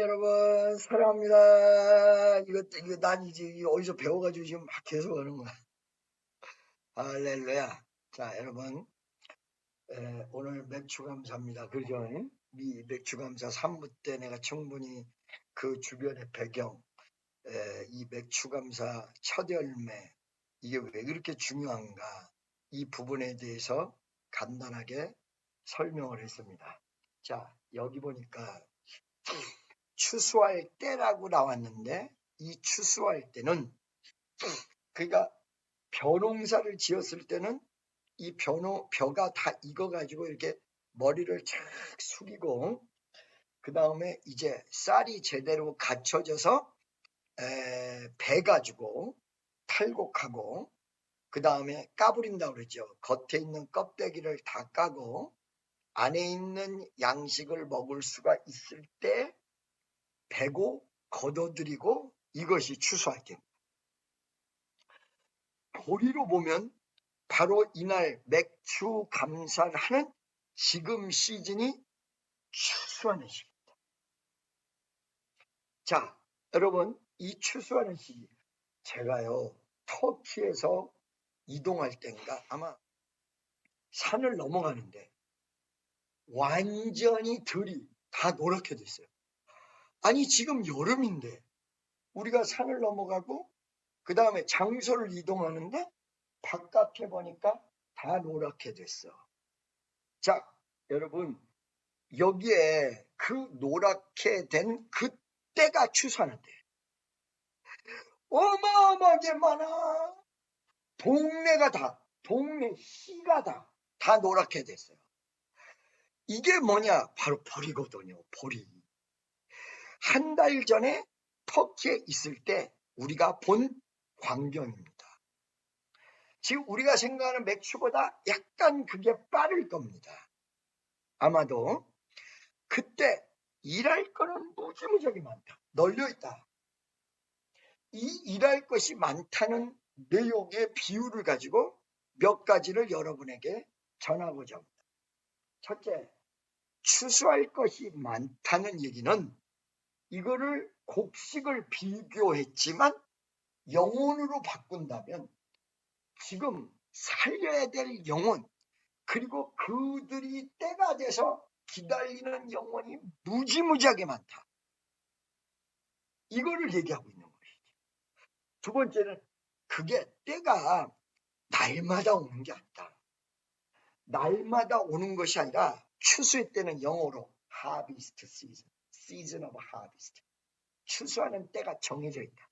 여러분, 사랑합니다. 난 이제 어디서 배워가지고 지금 막 계속 하는 거야. 할렐루야. 자, 여러분, 오늘 맥주감사입니다. 그죠? 이 맥주감사 3부 때 내가 충분히 그 주변의 배경, 이 맥주감사 첫 열매, 이게 왜 그렇게 중요한가, 이 부분에 대해서 간단하게 설명을 했습니다. 자, 여기 보니까 추수할 때라고 나왔는데, 이 추수할 때는 그러니까 벼농사를 지었을 때는 이 벼가 다 익어가지고 이렇게 머리를 착 숙이고, 그 다음에 이제 쌀이 제대로 갖춰져서 배 가지고 탈곡하고, 그 다음에 까부린다고 그러죠. 겉에 있는 껍데기를 다 까고 안에 있는 양식을 먹을 수가 있을 때 베고 걷어들이고, 이것이 추수할 때입니다. 보리로 보면 바로 이날 맥주 감사를 하는 지금 시즌이 추수하는 시기입니다. 자, 여러분, 이 추수하는 시기, 제가요 터키에서 이동할 때인가 아마 산을 넘어가는데 완전히 들이 다 노랗게 됐어요. 아니, 지금 여름인데 우리가 산을 넘어가고 그 다음에 장소를 이동하는데 바깥에 보니까 다 노랗게 됐어. 자, 여러분, 여기에 그 노랗게 된 그때가 추수하는데 어마어마하게 많아. 동네가 다, 동네 시가 다 노랗게 됐어요. 이게 뭐냐? 바로 보리거든요. 보리. 한 달 전에 터키에 있을 때 우리가 본 광경입니다. 지금 우리가 생각하는 맥주보다 약간 그게 빠를 겁니다. 아마도 그때 일할 거는 무지무지하게 많다. 널려있다. 이 일할 것이 많다는 내용의 비유를 가지고 몇 가지를 여러분에게 전하고자 합니다. 첫째, 추수할 것이 많다는 얘기는 이거를 곡식을 비교했지만 영혼으로 바꾼다면 지금 살려야 될 영혼, 그리고 그들이 때가 돼서 기다리는 영혼이 무지무지하게 많다. 이거를 얘기하고 있는 것이죠. 두 번째는 그게 때가 날마다 오는 게 아니다. 날마다 오는 것이 아니라 추수의 때는 영어로 harvest season, season of harvest. 추수하는 때가 정해져 있다.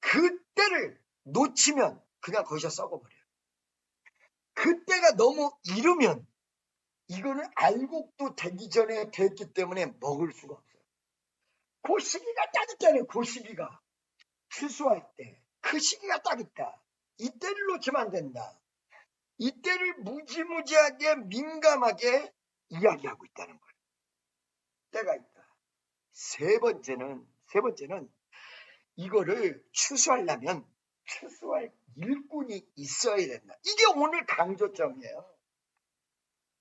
그 때를 놓치면 그냥 거기서 썩어버려요. 그 때가 너무 이르면 이거는 알곡도 되기 전에 됐기 때문에 먹을 수가 없어요. 그 시기가 딱 있잖아요. 그 시기가. 추수할 때. 그 시기가 딱 있다. 이때를 놓치면 안 된다. 이때를 무지무지하게 민감하게 이야기하고 있다는 거예요. 때가 있다. 세 번째는 이거를 추수하려면 추수할 일꾼이 있어야 된다. 이게 오늘 강조점이에요.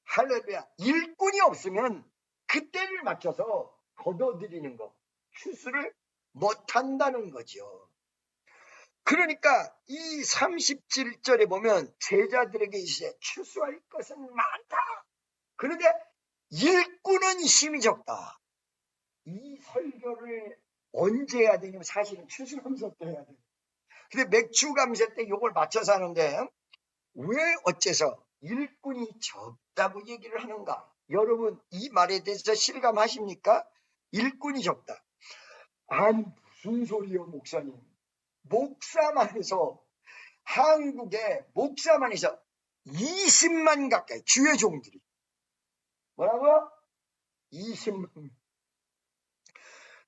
할렐루야. 일꾼이 없으면 그때를 맞춰서 걷어들이는 거, 추수를 못한다는 거죠. 그러니까 이 37절에 보면 제자들에게 이제 추수할 것은 많다. 그런데 일꾼은 힘이 적다. 이 설교를 언제 해야 되냐면 사실은 추수감사 때 해야 돼요. 근데 맥주감사 때 이걸 맞춰서 하는데 왜 어째서 일꾼이 적다고 얘기를 하는가? 여러분, 이 말에 대해서 실감하십니까? 일꾼이 적다. 아니, 무슨 소리요, 목사님? 목사만 해서, 한국에 목사만 해서 20만 가까이, 주의 종들이. 뭐라고요? 20만.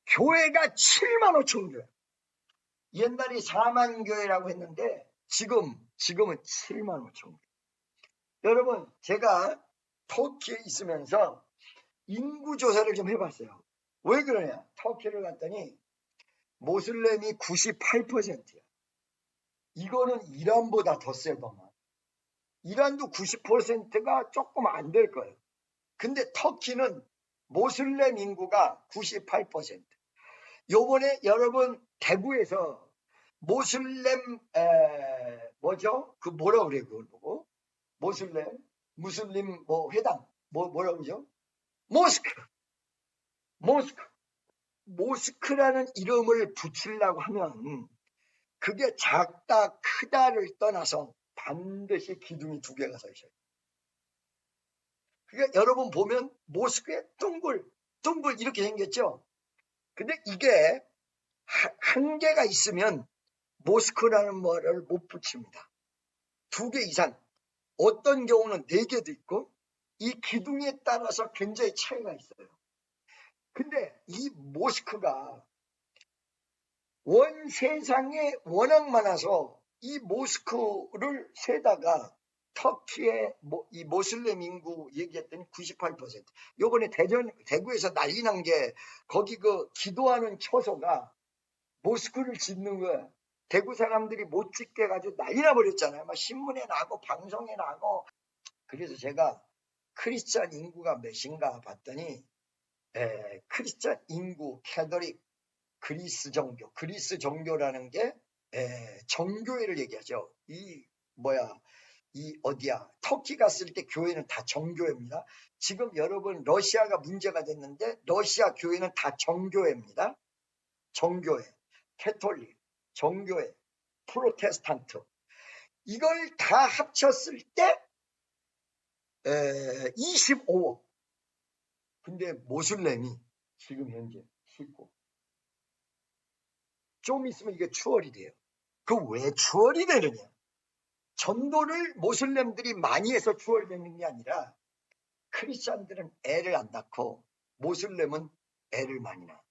교회가 7만 5천 교회. 옛날에 4만 교회라고 했는데, 지금은 7만 5천 교회. 여러분, 제가 터키에 있으면서 인구조사를 좀 해봤어요. 왜 그러냐? 터키를 갔더니 모슬렘이 98%야. 이거는 이란보다 더 세더만. 이란도 90%가 조금 안 될 거예요. 근데 터키는 모슬렘 인구가 98%. 요번에 여러분 대구에서 모슬렘 뭐죠? 그 뭐라 그래 그걸 보고 모슬렘 무슬림 뭐 회당 뭐라 그러죠? 모스크라는 이름을 붙이려고 하면 그게 작다 크다를 떠나서 반드시 기둥이 2개가 서 있어요. 그러니까 여러분 보면 모스크에 둥글 이렇게 생겼죠. 근데 이게 한 개가 있으면 모스크라는 말을 못 붙입니다. 2개 이상, 어떤 경우는 4개도 있고 이 기둥에 따라서 굉장히 차이가 있어요. 근데 이 모스크가 온 세상에 워낙 많아서 이 모스크를 세다가 터키의 이 모슬렘 인구 얘기했더니 98%. 요번에 대구에서 난리 난 게 거기 그 기도하는 처소가 모스크를 짓는 거야. 대구 사람들이 못 짓게 해가지고 난리 나버렸잖아요. 막 신문에 나고 방송에 나고. 그래서 제가 크리스찬 인구가 몇인가 봤더니 크리스찬 인구 캐톨릭 그리스 정교라는 게 정교회를 얘기하죠. 터키 갔을 때 교회는 다 정교회입니다. 지금 여러분 러시아가 문제가 됐는데 러시아 교회는 다 정교회입니다. 정교회, 캐톨릭, 정교회, 프로테스탄트 이걸 다 합쳤을 때 25억. 근데 모슬렘이 지금 현재 19억. 좀 있으면 이게 추월이 돼요. 그 왜 추월이 되느냐? 전도를 모슬렘들이 많이 해서 추월되는 게 아니라 크리스찬들은 애를 안 낳고 모슬렘은 애를 많이 낳아.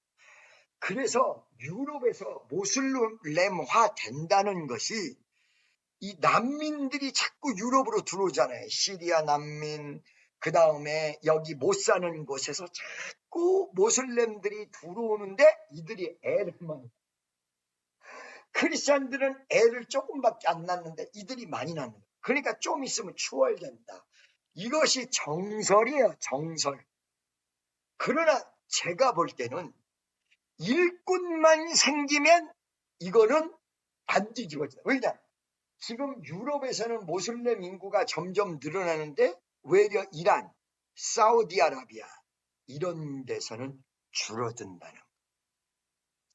그래서 유럽에서 모슬렘화 된다는 것이 이 난민들이 자꾸 유럽으로 들어오잖아요. 시리아 난민, 그 다음에 여기 못 사는 곳에서 자꾸 모슬렘들이 들어오는데 이들이 애를 많이 낳아. 크리스찬들은 애를 조금밖에 안 낳는데 이들이 많이 낳는 거예요. 그러니까 좀 있으면 추월된다. 이것이 정설이에요. 정설. 그러나 제가 볼 때는 일꾼만 생기면 이거는 안 뒤집어져요. 왜냐? 지금 유럽에서는 모슬렘 인구가 점점 늘어나는데 외려 이란, 사우디아라비아 이런 데서는 줄어든다는 거예요.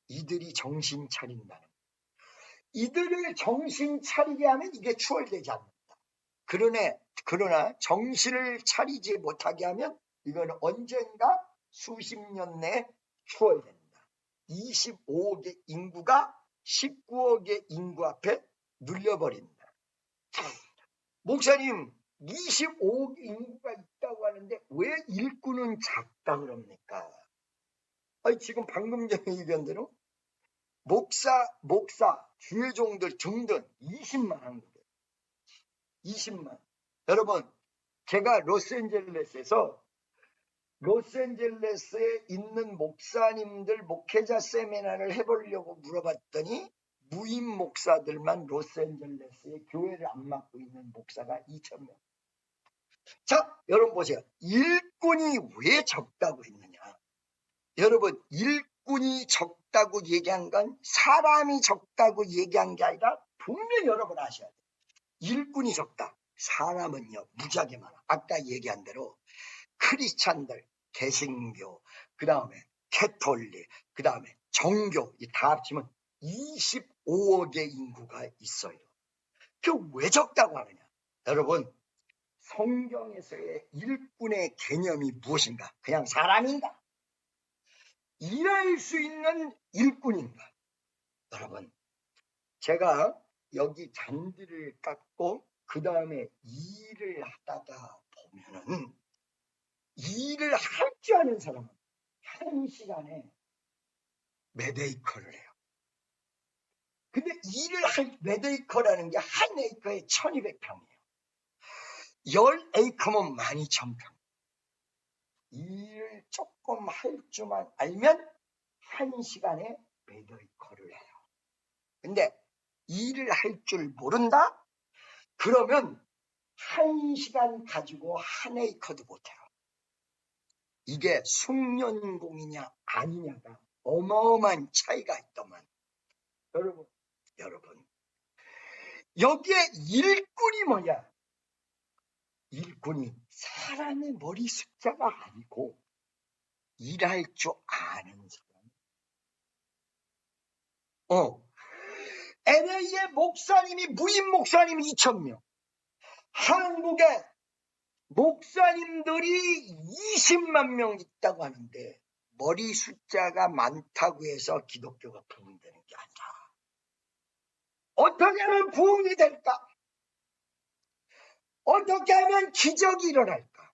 이들이 정신 차린다는 거예요. 이들을 정신 차리게 하면 이게 추월되지 않는다. 그러나 정신을 차리지 못하게 하면 이건 언젠가 수십 년 내에 추월된다. 25억의 인구가 19억의 인구 앞에 눌려버린다. 목사님 25억 인구가 있다고 하는데 왜 일꾼은 작다 그럽니까? 지금 방금 전에 얘기한 대로 목사, 주회종들 등등 20만 한 거예요. 20만. 여러분, 제가 로스앤젤레스에 있는 목사님들 목회자 세미나를 해보려고 물어봤더니 무임 목사들만 로스앤젤레스에 교회를 안 맡고 있는 목사가 2,000명. 자, 여러분 보세요. 일꾼이 왜 적다고 했느냐? 여러분, 일꾼이 적다고 얘기한 건 사람이 적다고 얘기한 게 아니라 분명히 여러분 아셔야 돼요. 일꾼이 적다. 사람은요 무지하게 많아. 아까 얘기한 대로 크리스찬들, 개신교, 그 다음에 캐톨릭, 그 다음에 정교 다 합치면 25억의 인구가 있어요. 그 왜 적다고 하느냐? 여러분, 성경에서의 일꾼의 개념이 무엇인가? 그냥 사람인가? 일할 수 있는 일꾼인가? 여러분, 제가 여기 잔디를 깎고 그 다음에 일을 하다가 보면은 일을 할 줄 아는 사람은 1시간에 몇 에이커를 해요. 근데 일을 할 몇 에이커라는 게 한 에이커에 1200평이에요. 10에이커면 12,000평. 일을 조금 할 줄만 알면 1시간에 몇 에이커를 해요. 근데 일을 할 줄 모른다? 그러면 1시간 가지고 한 에이커도 못해요. 이게 숙련공이냐 아니냐가 어마어마한 차이가 있더만. 여러분 여기에 일꾼이 뭐냐? 일꾼이 사람의 머리 숫자가 아니고 일할 줄 아는 사람. LA의 목사님이 무임 목사님이 2,000명, 한국에 목사님들이 20만 명 있다고 하는데 머리 숫자가 많다고 해서 기독교가 부흥되는 게 아니라 어떻게 하면 부흥이 될까? 어떻게 하면 기적이 일어날까?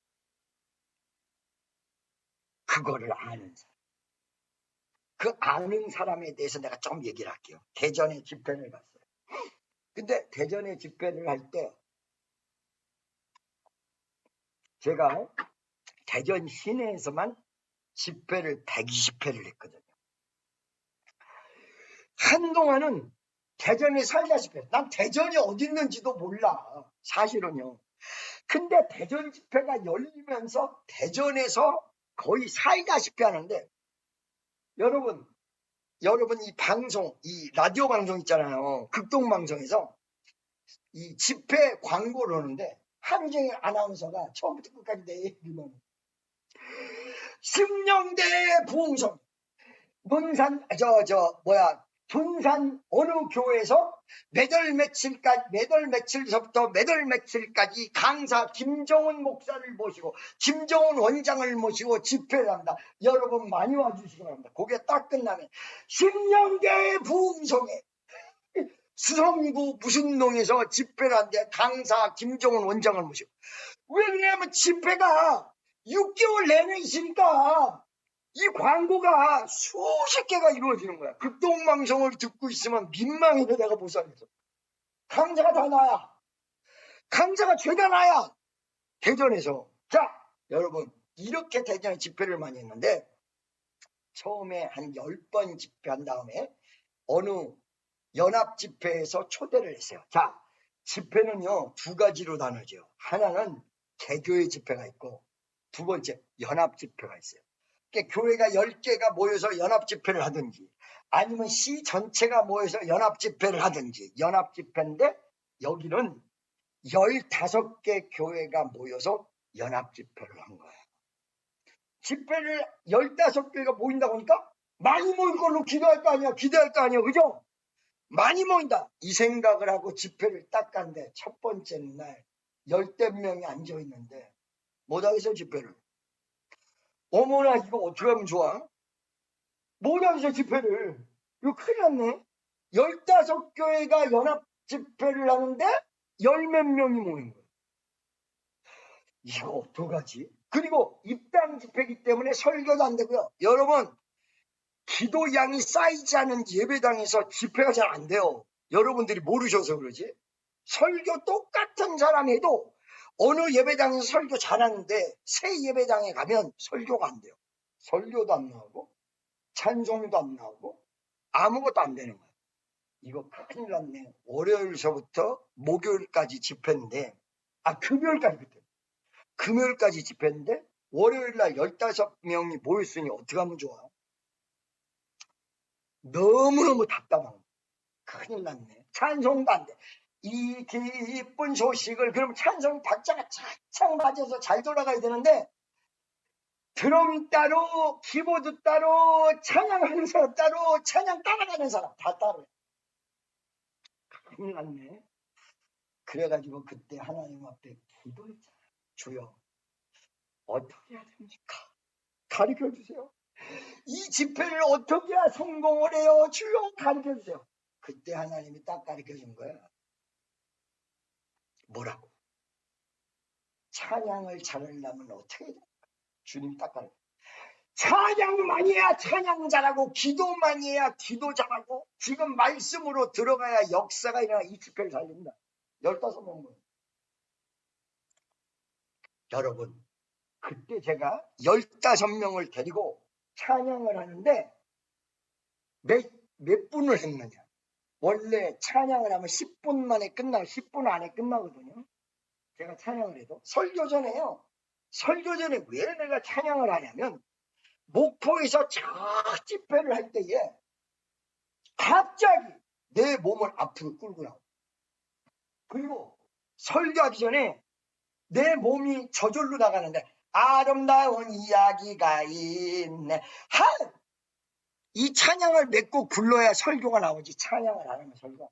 그거를 아는 사람. 그 아는 사람에 대해서 내가 좀 얘기를 할게요. 대전에 집회를 갔어요. 근데 대전에 집회를 할 때 제가 대전 시내에서만 집회를 120회를 했거든요. 한동안은 대전에 살다시피 난 대전이 어디 있는지도 몰라. 사실은요. 근데 대전 집회가 열리면서 대전에서 거의 살다시피 하는데 여러분 이 방송, 이 라디오 방송 있잖아요. 극동방송에서 이 집회 광고를 하는데 한정일 아나운서가 처음부터 끝까지 내 얘기만 심령대 부흥성 문산 분산 어느 교회에서 매달 며칠서부터 매달 며칠까지 강사 김정은 목사를 모시고 김정은 원장을 모시고 집회를 합니다. 여러분 많이 와주시기 바랍니다. 그게 딱 끝나면 심령대 부흥성에 수성구 무슨 동에서 집회를 하는데 강사 김정은 원장을 모시고 왜냐하면 집회가 6개월 내내 있으니까 이 광고가 수십 개가 이루어지는 거야. 극동방송을 듣고 있으면 민망해서 내가 못 살겠어. 강자가 다 나야. 강자가 죄다 나야. 대전에서. 자, 여러분 이렇게 대전에 집회를 많이 했는데 처음에 한 10번 집회한 다음에 어느 연합 집회에서 초대를 했어요. 자, 집회는요 2가지로 나눠져요. 하나는 개교의 집회가 있고 두 번째 연합 집회가 있어요. 교회가 10개가 모여서 연합 집회를 하든지 아니면 시 전체가 모여서 연합 집회를 하든지 연합 집회인데 여기는 15개 교회가 모여서 연합 집회를 한 거예요. 집회를 15개가 모인다고 하니까 많이 모인 걸로 기도할 거 아니야. 그죠? 많이 모인다. 이 생각을 하고 집회를 딱 갔는데 첫 번째 날 10대 명이 앉아있는데 못하겠어요 집회를. 어머나 이거 어떻게 하면 좋아? 못하겠어요 집회를. 이거 큰일 났네. 15교회가 연합 집회를 하는데 10몇 명이 모인 거예요. 이거 어떡하지? 그리고 입당 집회이기 때문에 설교도 안 되고요. 여러분 기도량이 쌓이지 않은 예배당에서 집회가 잘 안 돼요. 여러분들이 모르셔서 그러지. 설교 똑같은 사람 해도 어느 예배당에서 설교 잘하는데 새 예배당에 가면 설교가 안 돼요. 설교도 안 나오고 찬송도 안 나오고 아무것도 안 되는 거예요. 이거 큰일 났네. 월요일서부터 목요일까지 집회인데 금요일까지 집회인데 월요일날 15명이 모였으니 어떻게 하면 좋아? 너무너무 답답한 거야. 큰일 났네. 찬송도 안 돼. 이 기쁜 소식을 그럼 찬송 박자가 착착 맞아서 잘 돌아가야 되는데 드럼 따로 키보드 따로 찬양하는 사람 따로 찬양 따라가는 사람 다 따로. 큰일 났네. 그래가지고 그때 하나님 앞에 기도했잖아. 주여 어떻게 해야 됩니까? 가르쳐주세요. 이 집회를 어떻게 해야 성공을 해요? 주여 가르쳐주세요. 그때 하나님이 딱 가르쳐준 거야. 뭐라고? 찬양을 잘하려면 어떻게 해야 될까? 주님이 딱 가르쳐. 찬양 많이 해야 찬양 잘하고 기도 많이 해야 기도 잘하고 지금 말씀으로 들어가야 역사가 일어나 이 집회를 살린다. 15명. 여러분 그때 제가 15명을 데리고 찬양을 하는데 몇 분을 했느냐. 원래 찬양을 하면 10분 안에 끝나거든요. 제가 찬양을 해도 설교 전에요. 설교 전에 왜 내가 찬양을 하냐면 목포에서 첫 집회를 할 때에 갑자기 내 몸을 앞으로 끌고 나와. 그리고 설교하기 전에 내 몸이 저절로 나가는데 아름다운 이야기가 있네. 이 찬양을 맺고 불러야 설교가 나오지. 찬양을 안 하면 설교.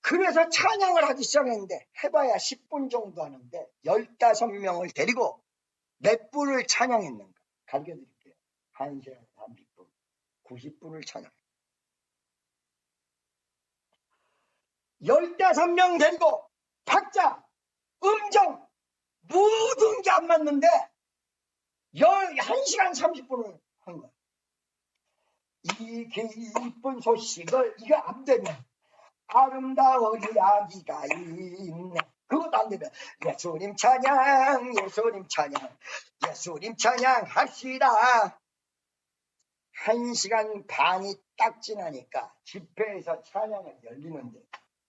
그래서 찬양을 하기 시작했는데 해봐야 10분 정도 하는데 15명을 데리고 몇 분을 찬양했는가 가르쳐드릴게요. 1시간 30분, 90분을 찬양. 15명 데리고 박자, 음정 모든 게 안 맞는데 1시간 30분을 한 거야. 이 기쁜 소식을 이거 안 되면 아름다운 이야기가 있네. 그것도 안 되면 예수님 찬양, 예수님 찬양, 예수님 찬양 합시다. 1시간 반이 딱 지나니까 집회에서 찬양을 열리는데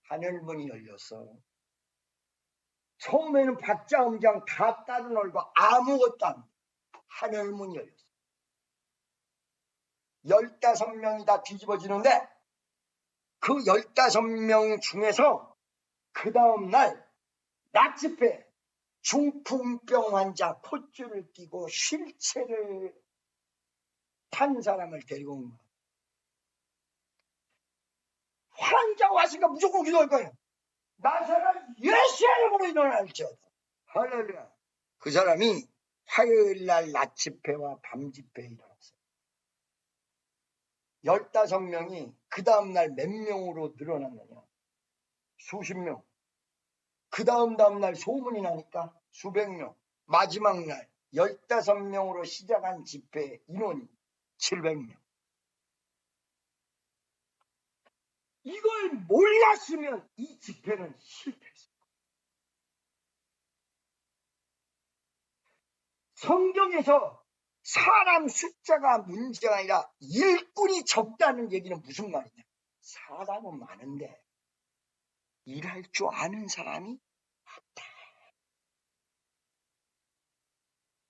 하늘문이 열렸어. 처음에는 박자 음정 다 따로 놀고 아무것도 안 돼. 하늘문이 열렸어. 15명이 다 뒤집어지는데 그 15명 중에서 그 다음날 낮 집회 중풍병 환자 콧줄을 끼고 휠체어를 탄 사람을 데리고 온 거야. 환자 왔으니까 무조건 기도할 거예요. 나사렛 예수의 이름으로 일어날지어다. 할렐루야. 그 사람이 화요일날 낮 집회와 밤 집회에 일어났어요. 15명이 그 다음날 몇 명으로 늘어났느냐. 수십 명. 그 다음날 소문이 나니까 수백 명. 마지막 날 15명으로 시작한 집회 인원이 700명. 이걸 몰랐으면 이 집회는 실패했어요. 성경에서 사람 숫자가 문제가 아니라 일꾼이 적다는 얘기는 무슨 말이냐. 사람은 많은데 일할 줄 아는 사람이 없다.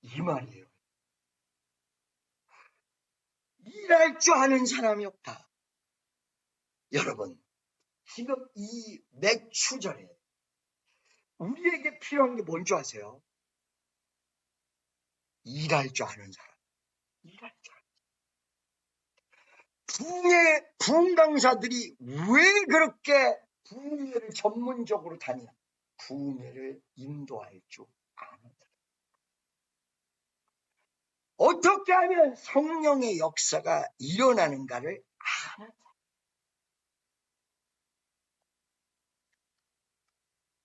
이 말이에요. 일할 줄 아는 사람이 없다. 여러분, 지금 이 맥추절에 우리에게 필요한 게 뭔지 아세요? 일할 줄 아는 사람. 일할 줄 아는 사람. 부흥 강사들이 왜 그렇게 부흥회를 전문적으로 다니냐? 부흥회를 인도할 줄 아는 사람. 어떻게 하면 성령의 역사가 일어나는가를 아는 사람.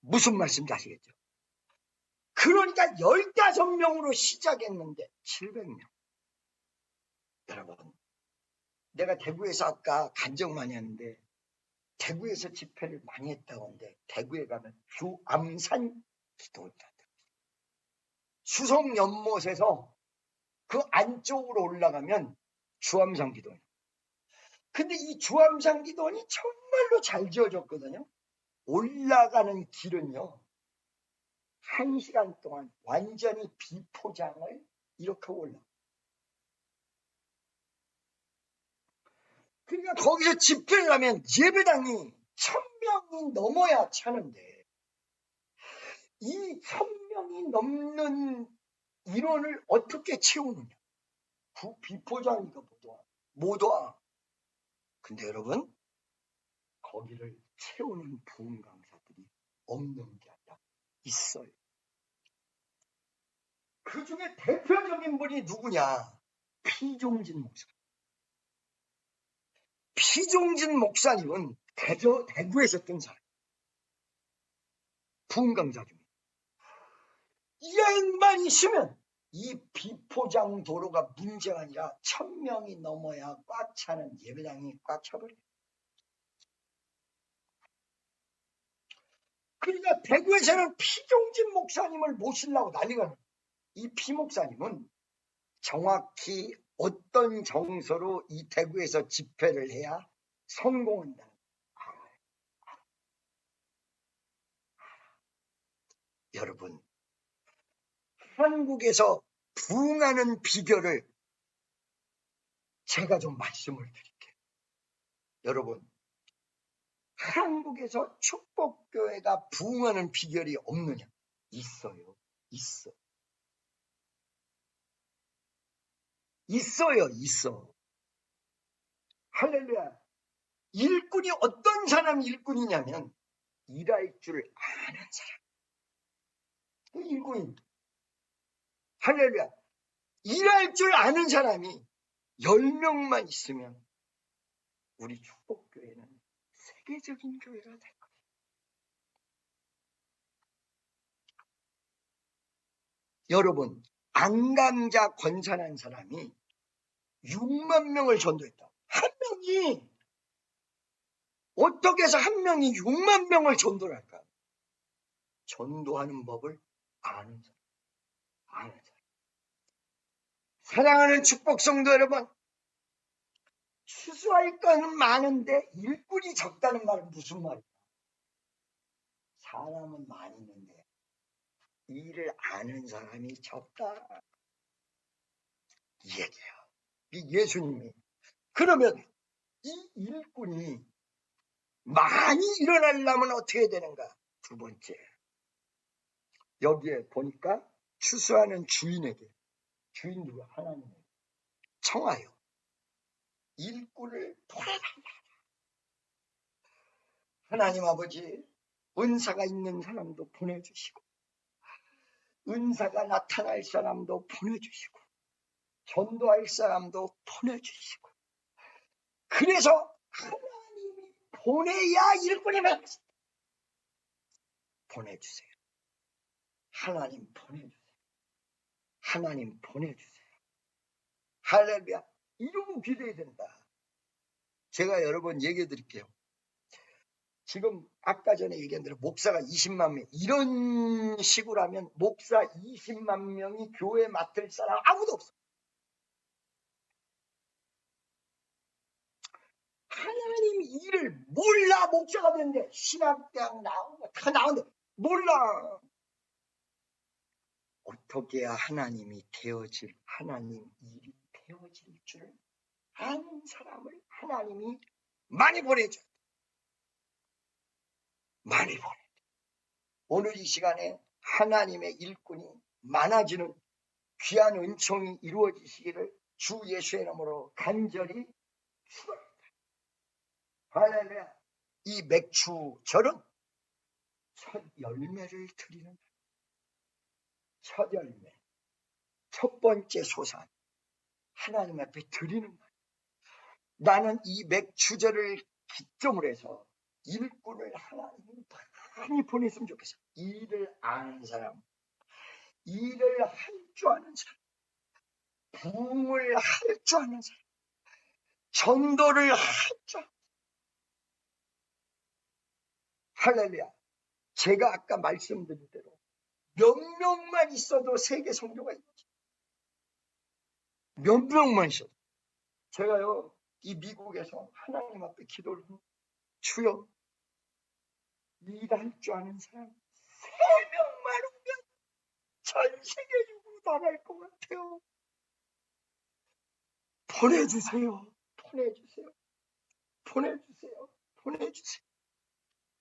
무슨 말씀인지 아시겠죠? 그러니까 15명으로 시작했는데 700명. 여러분, 내가 대구에서 아까 간증 많이 하는데 대구에서 집회를 많이 했다고 하는데 대구에 가면 주암산 기도원이 있다. 수성 연못에서 그 안쪽으로 올라가면 주암산 기도원. 근데 이 주암산 기도원이 정말로 잘 지어졌거든요. 올라가는 길은요. 1시간 동안 완전히 비포장을 이렇게 올라가. 그러니까 거기서 집회를 하면 예배당이 1000명이 넘어야 차는데 이 1000명이 넘는 인원을 어떻게 채우느냐. 그 비포장이가 못 와. 근데 여러분, 거기를 채우는 부흥 강사들이 없는 게 아니라 있어요. 그 중에 대표적인 분이 누구냐? 피종진 목사. 피종진 목사님은 대구에서 뜬 사람. 부흥 강사 중에. 이 양반이 있으면 이 비포장 도로가 문제가 아니라 1000명이 넘어야 꽉 차는 예배당이 꽉 차버려요. 그러니까 대구에서는 피종진 목사님을 모시려고 난리가 나요. 이 피 목사님은 정확히 어떤 정서로 이 대구에서 집회를 해야 성공한다. 여러분, 한국에서 부흥하는 비결을 제가 좀 말씀을 드릴게요. 여러분, 한국에서 축복교회가 부흥하는 비결이 없느냐? 있어요. 있어. 할렐루야. 일꾼이 어떤 사람이 일꾼이냐면 일할 줄 아는 사람. 일꾼이. 할렐루야. 일할 줄 아는 사람이 10명만 있으면 우리 축복교회는 세계적인 교회가 될 거예요. 여러분, 안강자 권산한 사람이 6만 명을 전도했다. 한 명이 어떻게 해서 한 명이 6만 명을 전도를 할까? 전도하는 법을 아는 사람. 사랑하는 축복성도 여러분, 추수할 건 많은데 일꾼이 적다는 말은 무슨 말이야? 사람은 많이 있는데 일을 아는 사람이 적다. 이 얘기예요. 이 예수님이. 그러면 이 일꾼이 많이 일어나려면 어떻게 해야 되는가? 두 번째, 여기에 보니까 추수하는 주인에게, 주인 누가? 하나님에게 청하여 일꾼을 보내라. 하나님 아버지, 은사가 있는 사람도 보내주시고 은사가 나타날 사람도 보내주시고 전도할 사람도 보내주시고, 그래서 하나님이 보내야 일꾼이 많습니다. 보내주세요. 하나님 보내주세요. 하나님 보내주세요. 할렐루야. 이러고 기도해야 된다. 제가 여러 번 얘기해 드릴게요. 지금 아까 전에 얘기한 대로 목사가 20만 명, 이런 식으로 하면 목사 20만 명이 교회 맡을 사람 아무도 없어. 하나님 일을 몰라. 목사가 됐는데 신학대학 나오고 다 나오는데 몰라. 어떻게 해야 하나님이 되어질, 하나님 일이 되어질 줄 아는 사람을 하나님이 많이 보내줘요. 많이 보내줘요. 오늘 이 시간에 하나님의 일꾼이 많아지는 귀한 은총이 이루어지시기를 주 예수의 이름으로 간절히 축원합니다. 할렐루야. 이 맥주절은 첫 열매를 드리는, 첫 열매, 첫 번째 소산, 하나님 앞에 드리는 거예요. 나는 이 맥주절을 기점으로 해서 일꾼을 하나님이 많이 보냈으면 좋겠어. 일을 아는 사람, 일을 할 줄 아는 사람, 부흥을 할 줄 아는 사람, 전도를 할 줄 아는 사람. 할렐루야. 제가 아까 말씀드린 대로 몇 명만 있어도 세계 선교가 있지. 몇 명만 있어도. 제가요, 이 미국에서 하나님 앞에 기도를 합니다. 주여, 일할 줄 아는 사람 3명만 오면 전 세계적으로 나갈 것 같아요. 보내주세요.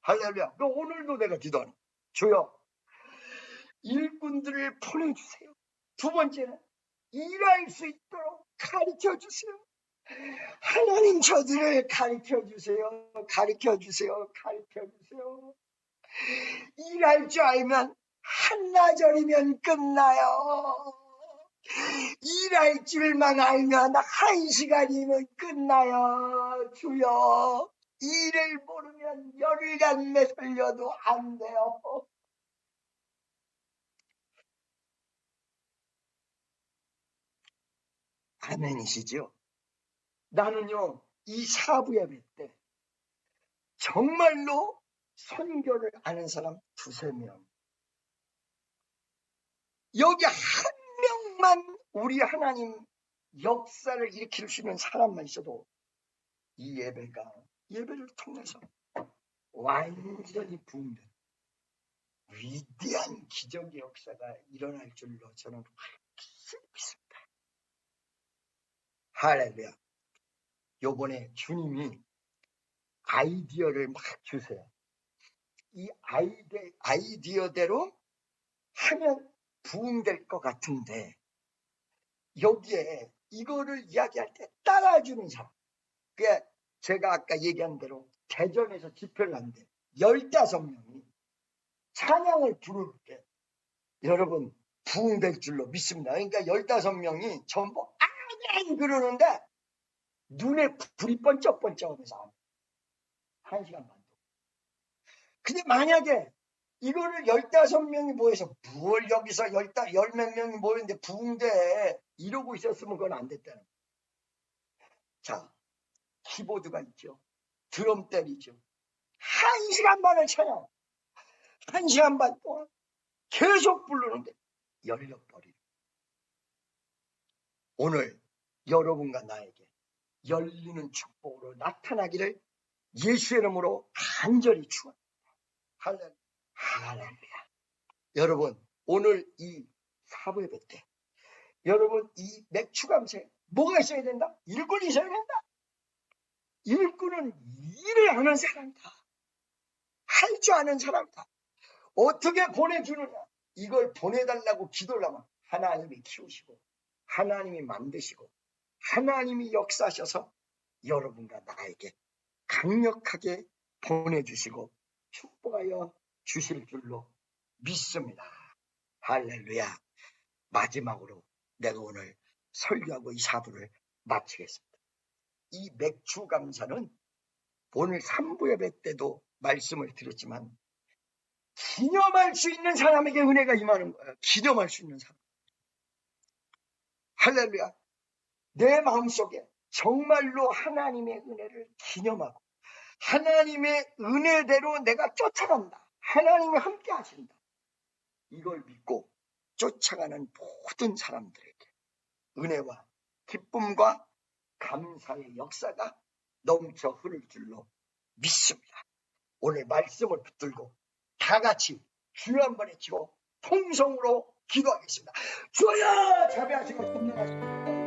할렐루야. 오늘도 내가 기도하는, 주여, 일꾼들을 보내주세요. 두 번째는 일할 수 있도록 가르쳐주세요. 하나님 저들을 가르쳐주세요. 일할 줄 알면 한나절이면 끝나요. 일할 줄만 알면 1시간이면 끝나요. 주여, 일을 모르면 열흘간 매설려도 안 돼요. 아멘이시죠? 나는요, 이 사부 예배 때 정말로 선교를 아는 사람 2-3명, 여기 한 명만 우리 하나님 역사를 일으킬 수 있는 사람만 있어도 이 예배를 통해서 완전히 부흥된다. 위대한 기적의 역사가 일어날 줄로 저는 확실히 믿습니다. 할렐루야. 요번에 주님이 아이디어를 막 주세요. 이 아이디어대로 하면 부흥될 것 같은데, 여기에 이거를 이야기할 때 따라주는 사람. 그게 제가 아까 얘기한 대로 대전에서 집회를 한대 15명이 찬양을 부를 때 여러분 부흥될 줄로 믿습니다. 그러니까 15명이 전부 아멘 그러는데 눈에 불이 번쩍번쩍하면서 1시간 반. 근데 만약에 이거를 15명이 모여서 뭘 여기서 10몇 명이 모였는데 부흥돼 이러고 있었으면 그건 안 됐다는 거예요. 자, 키보드가 있죠. 드럼 때리죠. 1시간 반을 찬양. 1시간 반 동안 계속 부르는데 열려버리는. 오늘 여러분과 나에게 열리는 축복으로 나타나기를 예수의 이름으로 간절히 축원합니다. 할렐루야. 여러분 오늘 이 사부 예배 때 여러분 이 맥주감사에 뭐가 있어야 된다? 일꾼이 있어야 된다. 일꾼은 일을 하는 사람이다. 할 줄 아는 사람이다. 어떻게 보내주느냐? 이걸 보내달라고 기도를 하면 하나님이 키우시고 하나님이 만드시고 하나님이 역사하셔서 여러분과 나에게 강력하게 보내주시고 축복하여 주실 줄로 믿습니다. 할렐루야. 마지막으로 내가 오늘 설교하고 이 사부를 마치겠습니다. 이 맥주 감사는 오늘 3부 예배 때도 말씀을 드렸지만 기념할 수 있는 사람에게 은혜가 임하는 거예요. 기념할 수 있는 사람. 할렐루야. 내 마음속에 정말로 하나님의 은혜를 기념하고 하나님의 은혜대로 내가 쫓아간다. 하나님이 함께 하신다. 이걸 믿고 쫓아가는 모든 사람들에게 은혜와 기쁨과 감사의 역사가 넘쳐 흐를 줄로 믿습니다. 오늘 말씀을 붙들고 다 같이 주여 한번 외치고 통성으로 기도하겠습니다. 주여! 자비하시고 선명하시고